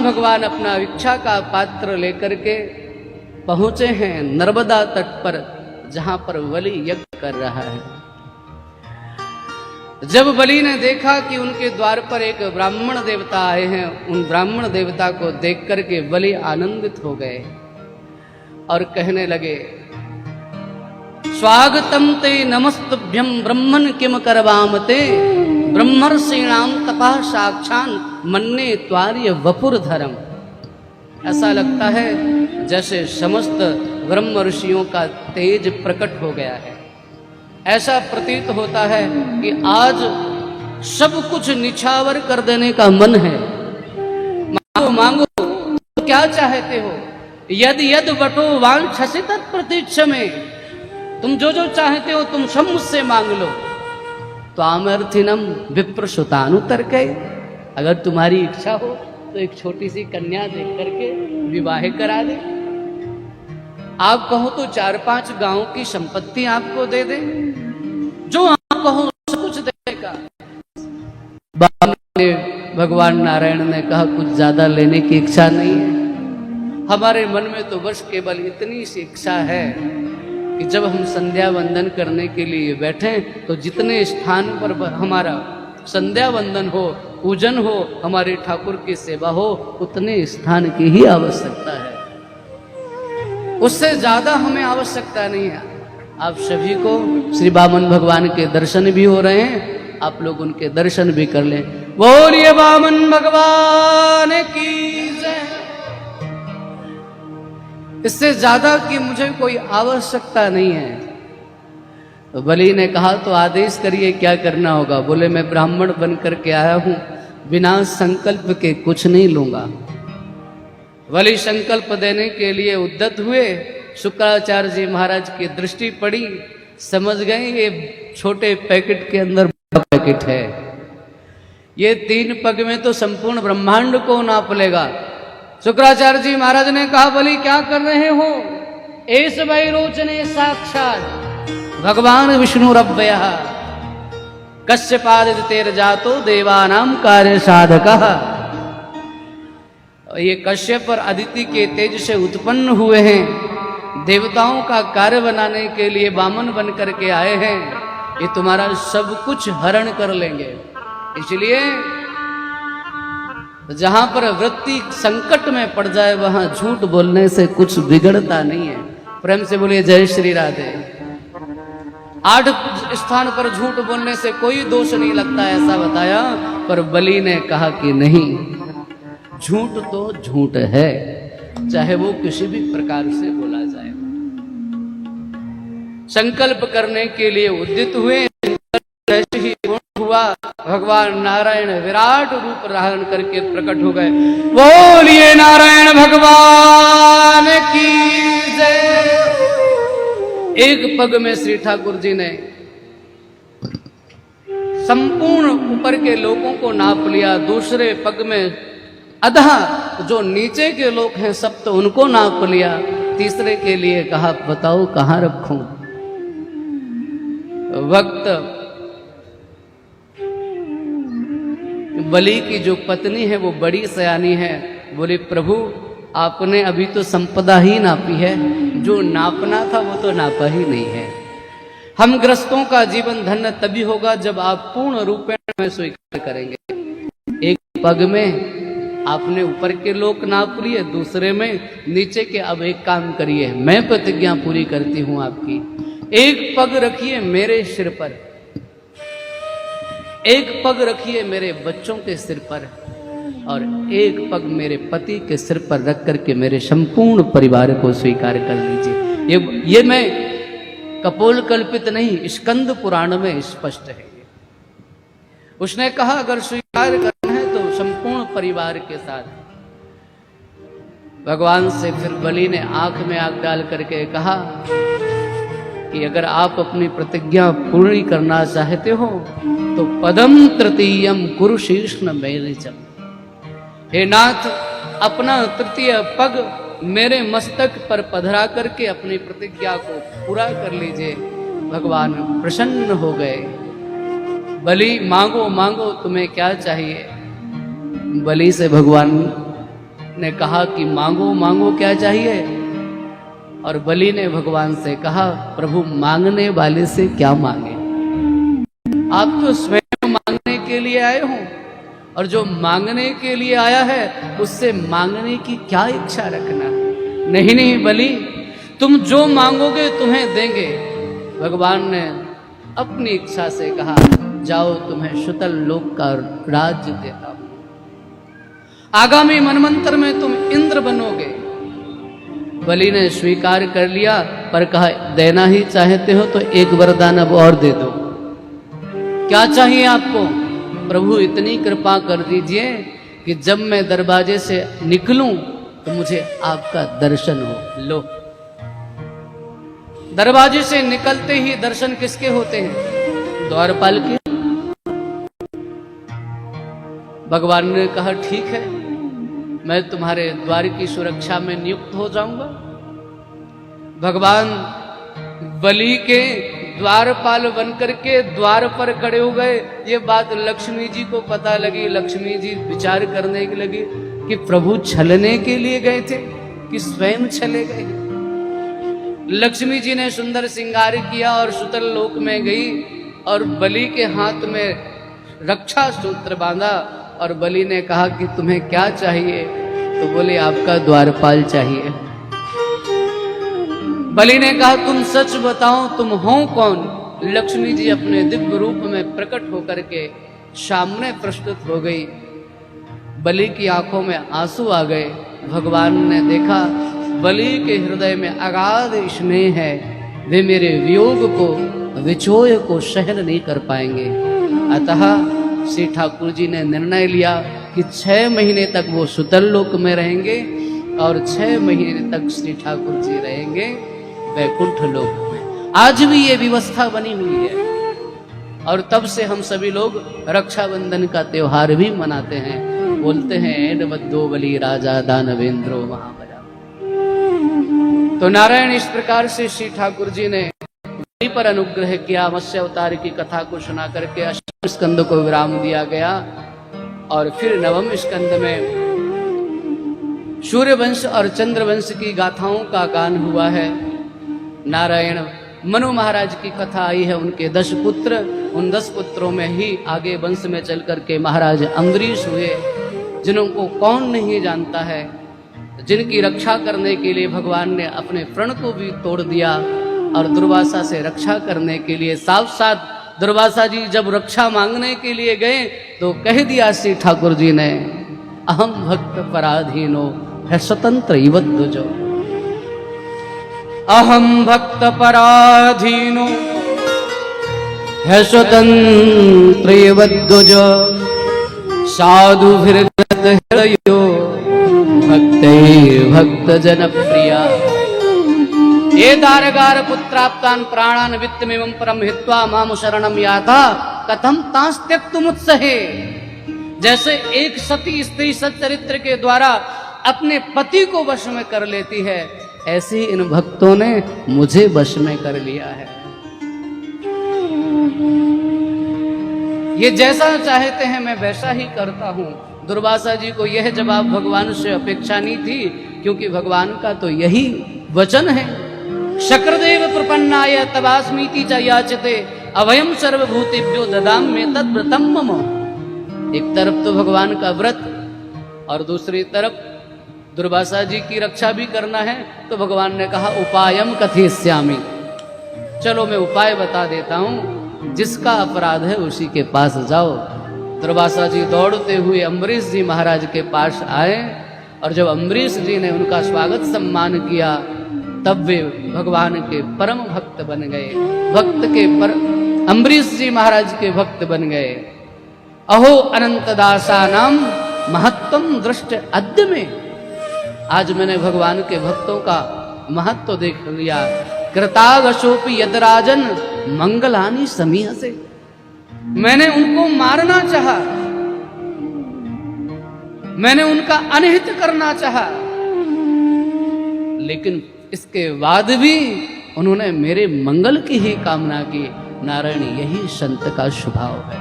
भगवान अपना इच्छा का पात्र लेकर के पहुंचे हैं नर्मदा तट पर, जहां पर बलि यज्ञ कर रहा है। जब बलि ने देखा कि उनके द्वार पर एक ब्राह्मण देवता आए हैं, उन ब्राह्मण देवता को देख करके बलि आनंदित हो गए और कहने लगे, स्वागतम ते नमस्तुभ्यं ब्रह्मन् किम करवामते, ब्रह्मर्षीणाम तपः साक्षान मन्ने त्वार्य वपुरधरम। ऐसा लगता है जैसे समस्त ब्रह्म ऋषियों का तेज प्रकट हो गया है। ऐसा प्रतीत होता है कि आज सब कुछ निछावर कर देने का मन है। मांगो मांगो, तो क्या चाहते हो? यद यद वटो वांछसि तत्प्रतीक्षमे, तुम जो जो चाहते हो तुम सब मुझसे मांग लो। त्वामर्थिनम विप्रसुतानुतर्के, अगर तुम्हारी इच्छा हो तो एक छोटी सी कन्या देख करके विवाह करा दे। आप कहो तो 4-5 गांव की संपत्ति आपको दे दे, जो आप कहो सब कुछ देगा। भगवान नारायण ने कहा, कुछ ज्यादा लेने की इच्छा नहीं है, हमारे मन में तो बस केवल इतनी सी इच्छा है कि जब हम संध्या वंदन करने के लिए बैठे तो जितने स्थान पर हमारा संध्या वंदन हो, पूजन हो, हमारे ठाकुर की सेवा हो, उतने स्थान की ही आवश्यकता है, उससे ज्यादा हमें आवश्यकता नहीं है। आप सभी को श्री वामन भगवान के दर्शन भी हो रहे हैं, आप लोग उनके दर्शन भी कर लें। बोलिए वामन भगवान की जय। इससे ज्यादा की मुझे कोई आवश्यकता नहीं है। तो बलि ने कहा, तो आदेश करिए क्या करना होगा। बोले, मैं ब्राह्मण बन करके आया हूं, बिना संकल्प के कुछ नहीं लूंगा। बलि संकल्प देने के लिए उद्यत हुए। शुक्राचार्य जी महाराज की दृष्टि पड़ी, समझ गए ये छोटे पैकेट के अंदर बड़ा पैकेट है, ये 3 पग में तो संपूर्ण ब्रह्मांड को नाप लेगा। शुक्राचार्य जी महाराज ने कहा, बलि क्या कर रहे हो? एस वैरोचने साक्षात भगवान विष्णु रव्यः कश्यपादितेर जातो देवानाम कार्य साधकः। ये कश्यप और अदिति के तेज से उत्पन्न हुए हैं, देवताओं का कार्य बनाने के लिए वामन बन करके आए हैं, ये तुम्हारा सब कुछ हरण कर लेंगे। इसलिए जहां पर वृत्ति संकट में पड़ जाए वहां झूठ बोलने से कुछ बिगड़ता नहीं है। प्रेम से बोलिए जय श्री राधे। 8 स्थान पर झूठ बोलने से कोई दोष नहीं लगता, ऐसा बताया। पर बलि ने कहा कि नहीं, झूठ तो झूठ है, चाहे वो किसी भी प्रकार से बोला जाए। संकल्प करने के लिए उद्यत हुए, ऐसे ही हुआ। भगवान नारायण विराट रूप धारण करके प्रकट हो गए। बोलिए नारायण भगवान की जय। एक पग में श्री ठाकुर जी ने संपूर्ण ऊपर के लोगों को नाप लिया, दूसरे पग में अधा जो नीचे के लोग हैं सब तो उनको नाप लिया, तीसरे के लिए कहा, बताओ कहां रखूं। वक्त बलि की जो पत्नी है वो बड़ी सयानी है। बोले, प्रभु आपने अभी तो संपदा ही नापी है, जो नापना था वो तो नापा ही नहीं है। हम ग्रस्तों का जीवन धन्य तभी होगा जब आप पूर्ण रूपेण में स्वीकार करेंगे। एक पग में आपने ऊपर के लोक नाप लिए, दूसरे में नीचे के। अब एक काम करिए, मैं प्रतिज्ञा पूरी करती हूं आपकी। एक पग रखिए मेरे सिर पर, एक पग रखिए मेरे बच्चों के सिर पर, और एक पग मेरे पति के सिर पर रख करके मेरे संपूर्ण परिवार को स्वीकार कर लीजिए। ये मैं कपोल कल्पित नहीं, स्कंद पुराण में स्पष्ट है। उसने कहा, अगर स्वीकार करना है तो संपूर्ण परिवार के साथ। भगवान से फिर बलि ने आंख में आंख डाल करके कहा कि अगर आप अपनी प्रतिज्ञा पूरी करना चाहते हो तो पदम तृतीयम कुरु शीर्ष्ण मेलिचम। हे नाथ, अपना तृतीय पग मेरे मस्तक पर पधरा करके अपनी प्रतिज्ञा को पूरा कर लीजिए। भगवान प्रसन्न हो गए। बलि मांगो मांगो, तुम्हें क्या चाहिए। बलि से भगवान ने कहा कि मांगो मांगो क्या चाहिए, और बलि ने भगवान से कहा प्रभु मांगने वाले से क्या मांगे, आप तो स्वयं मांगने के लिए आए हो, और जो मांगने के लिए आया है उससे मांगने की क्या इच्छा रखना। नहीं नहीं बलि, तुम जो मांगोगे तुम्हें देंगे। भगवान ने अपनी इच्छा से कहा जाओ तुम्हें शुतल लोक का राज्य देता हूं, आगामी मनमंत्र में तुम इंद्र बनोगे। बलि ने स्वीकार कर लिया, पर कहा देना ही चाहते हो तो एक वरदान अब और दे दो। क्या चाहिए आपको? प्रभु इतनी कृपा कर दीजिए कि जब मैं दरवाजे से निकलूं तो मुझे आपका दर्शन हो। लो, दरवाजे से निकलते ही दर्शन किसके होते हैं? द्वारपाल के। भगवान ने कहा ठीक है, मैं तुम्हारे द्वार की सुरक्षा में नियुक्त हो जाऊंगा। भगवान बलि के द्वारपाल बनकर के द्वार पर खड़े हो गए। ये बात लक्ष्मी जी को पता लगी। लक्ष्मी जी विचार करने की लगी कि प्रभु छलने के लिए गए थे कि स्वयं चले गए। लक्ष्मी जी ने सुंदर श्रृंगार किया और सुतल लोक में गई और बलि के हाथ में रक्षा सूत्र बांधा, और बलि ने कहा कि तुम्हें क्या चाहिए? तो बोले आपका द्वारपाल चाहिए। बलि ने कहा तुम सच बताओ तुम हो कौन? लक्ष्मी जी अपने दिव्य रूप में प्रकट होकर के सामने प्रस्तुत हो गई। बलि की आंखों में आंसू आ गए। भगवान ने देखा बलि के हृदय में अगाध स्नेह है, वे मेरे वियोग को विचोय को सहन नहीं कर पाएंगे। अतः श्री ठाकुर जी ने निर्णय लिया कि 6 महीने तक वो सुतल लोक में रहेंगे और 6 महीने तक श्री ठाकुर जी रहेंगे वैकुंठ लोक में। आज भी ये व्यवस्था बनी हुई है और तब से हम सभी लोग रक्षाबंधन का त्योहार भी मनाते हैं। बोलते हैं एड बद्दो बलि राजा दानवेंद्रो महाबला। तो नारायण इस प्रकार से श्री ठाकुर जी ने बलि पर अनुग्रह किया। मत्स्य अवतार की कथा को सुना करके 8वें स्कंद को विराम दिया गया और फिर 9वें स्कंद में सूर्य वंश और चंद्र वंश की गाथाओं का गान हुआ है। नारायण मनु महाराज की कथा आई है, उनके 10 पुत्र, उन 10 पुत्रों में ही आगे वंश में चल करके महाराज अम्बरीश हुए, जिनको कौन नहीं जानता है, जिनकी रक्षा करने के लिए भगवान ने अपने प्रण को भी तोड़ दिया और दुर्वासा से रक्षा करने के लिए साथ साथ दुर्वासा जी जब रक्षा मांगने के लिए गए तो कह दिया श्री ठाकुर जी ने अहम भक्त पराधीनो है स्वतंत्र इवद्वजो। अहम भक्त पराधीनो है स्वतंत्र इवद्वजो साधु भृगत हृदयो भक्ते भक्त जन प्रिया। ये दारगार पुत्राप्तान प्राणान वित्तमेवं परम हित्वा माम शरणम याथा कथम तांस त्यक्तुमुत्सहे। जैसे एक सती स्त्री सच्चरित्र के द्वारा अपने पति को वश में कर लेती है, ऐसे ही इन भक्तों ने मुझे वश में कर लिया है। ये जैसा चाहते हैं मैं वैसा ही करता हूं। दुर्वासा जी को यह जवाब भगवान से अपेक्षा नहीं थी, क्योंकि भगवान का तो यही वचन है शक्रदेव प्रपन्नाय तवास्मीति च याचते अभयम सर्वभूतेभ्यो ददाम्ये तद्व्रतम मम। एक तरफ तो भगवान का व्रत और दूसरी तरफ दुर्वासा जी की रक्षा भी करना है, तो भगवान ने कहा उपायम कथयिष्यामि, चलो मैं उपाय बता देता हूं, जिसका अपराध है उसी के पास जाओ। दुर्वासा जी दौड़ते हुए अम्बरीश जी महाराज के पास आए और जब अम्बरीश जी ने उनका स्वागत सम्मान किया तब वे भगवान के परम भक्त बन गए। भक्त के पर अम्बरीश जी महाराज के भक्त बन गए। अहो अनंत दासा नाम महत्वम दृष्ट अद्य में। आज मैंने भगवान के भक्तों का महत्व देख लिया। कृतागशोपि यदराजन मंगलानि समीह से। मैंने उनको मारना चाहा, मैंने उनका अनहित करना चाहा, लेकिन इसके बाद भी उन्होंने मेरे मंगल की ही कामना की। नारायण यही संत का स्वभाव है।